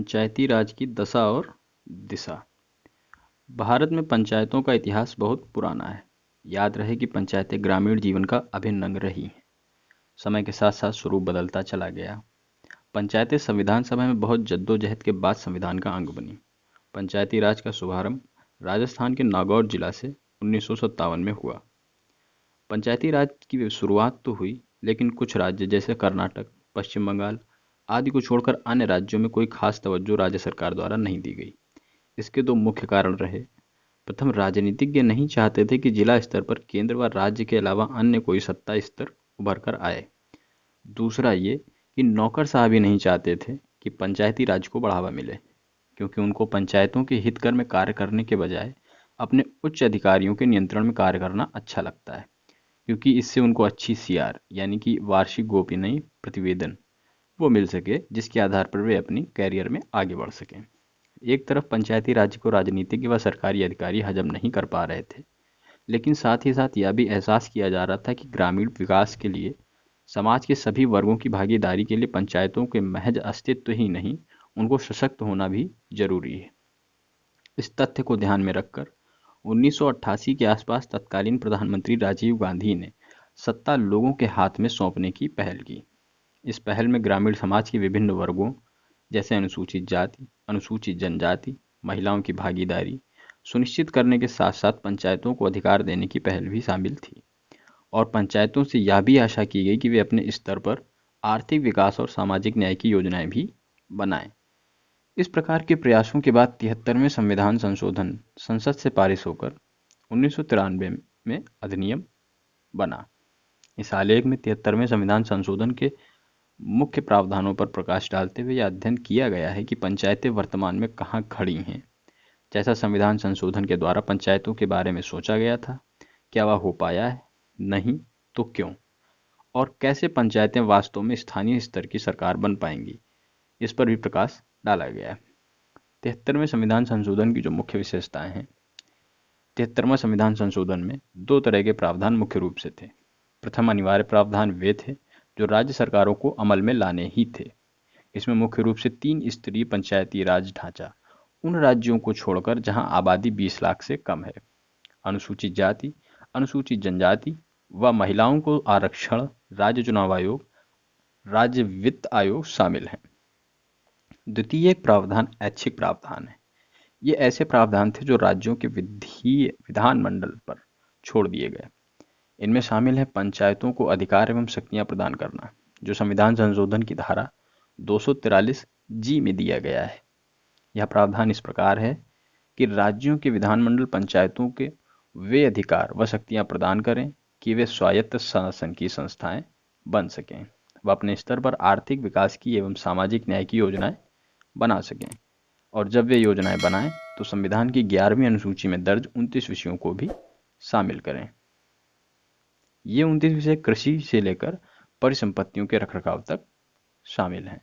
पंचायती राज की दशा और दिशा। भारत में पंचायतों का इतिहास बहुत पुराना है। याद रहे कि पंचायतें ग्रामीण जीवन का अभिन्न अंग रही हैं। समय के साथ साथ स्वरूप बदलता चला गया। पंचायतें संविधान सभा में बहुत जद्दोजहद के बाद संविधान का अंग बनी। पंचायती राज का शुभारंभ राजस्थान के नागौर जिला से 1957 में हुआ। पंचायती राज की शुरुआत तो हुई, लेकिन कुछ राज्य जैसे कर्नाटक, पश्चिम बंगाल आदि को छोड़कर अन्य राज्यों में कोई खास तवज्जो राज्य सरकार द्वारा नहीं दी गई। इसके दो मुख्य कारण रहे। प्रथम, राजनीतिज्ञ नहीं चाहते थे कि जिला स्तर पर केंद्र व राज्य के अलावा अन्य कोई सत्ता स्तर उभर कर आए। दूसरा ये कि नौकर साहब ही नहीं चाहते थे कि पंचायती राज को बढ़ावा मिले, क्योंकि उनको पंचायतों के हितकर में कार्य करने के बजाय अपने उच्च अधिकारियों के नियंत्रण में कार्य करना अच्छा लगता है, क्योंकि इससे उनको अच्छी सीआर यानी कि वार्षिक गोपनीय प्रतिवेदन वो मिल सके, जिसके आधार पर वे अपनी कैरियर में आगे बढ़ सकें। एक तरफ पंचायती राज को राजनीतिज्ञ व सरकारी अधिकारी हजम नहीं कर पा रहे थे, लेकिन साथ ही साथ यह भी एहसास किया जा रहा था कि ग्रामीण विकास के लिए समाज के सभी वर्गों की भागीदारी के लिए पंचायतों के महज अस्तित्व ही नहीं, उनको सशक्त होना भी जरूरी है। इस तथ्य को ध्यान में रखकर 1988 के आसपास तत्कालीन प्रधानमंत्री राजीव गांधी ने सत्ता लोगों के हाथ में सौंपने की पहल की। इस पहल में ग्रामीण समाज के विभिन्न वर्गों जैसे अनुसूचित जाति, अनुसूचित जनजाति, महिलाओं की भागीदारी सुनिश्चित करने के साथ साथ पंचायतों को अधिकार देने की पहल भी शामिल थी। और पंचायतों से यह भी आशा की गई कि वे अपने स्तर पर आर्थिक विकास और सामाजिक न्याय की योजनाएं भी बनाएं। इस प्रकार के प्रयासों के बाद 73वें संविधान संशोधन संसद से पारित होकर 1993 में अधिनियम बना। इस आलेख में 73वें संविधान संशोधन के मुख्य प्रावधानों पर प्रकाश डालते हुए यह अध्ययन किया गया है कि पंचायतें वर्तमान में कहाँ खड़ी हैं। जैसा संविधान संशोधन के द्वारा पंचायतों के बारे में सोचा गया था, क्या वह हो पाया है? नहीं तो क्यों? और कैसे पंचायतें वास्तव में स्थानीय स्तर की सरकार बन पाएंगी, इस पर भी प्रकाश डाला गया है। 73वें संविधान संशोधन की जो मुख्य विशेषताएं हैं। 73वां संविधान संशोधन में दो तरह के प्रावधान मुख्य रूप से थे। प्रथम अनिवार्य प्रावधान वे थे जो राज्य सरकारों को अमल में लाने ही थे। इसमें मुख्य रूप से 3 स्तरीय पंचायती राज ढांचा उन राज्यों को छोड़कर जहां आबादी 20 लाख से कम है, अनुसूचित जाति, अनुसूचित जनजाति व महिलाओं को आरक्षण, राज्य चुनाव आयोग, राज्य वित्त आयोग शामिल हैं। द्वितीय प्रावधान ऐच्छिक प्रावधान है। ये ऐसे प्रावधान थे जो राज्यों के विधानमंडल पर छोड़ दिए गए। इनमें शामिल है पंचायतों को अधिकार एवं शक्तियां प्रदान करना, जो संविधान संशोधन की धारा 243 जी में दिया गया है। यह प्रावधान इस प्रकार है कि राज्यों के विधानमंडल पंचायतों के वे अधिकार व शक्तियां प्रदान करें कि वे स्वायत्त शासन की संस्थाएं बन सकें, व अपने स्तर पर आर्थिक विकास की एवं सामाजिक न्याय की योजनाएं बना सकें। और जब वे योजनाएं बनाएं तो संविधान की 11वीं अनुसूची में दर्ज 29 विषयों को भी शामिल करें। ये 29 विषय कृषि से लेकर परिसंपत्तियों के रखरखाव तक शामिल हैं।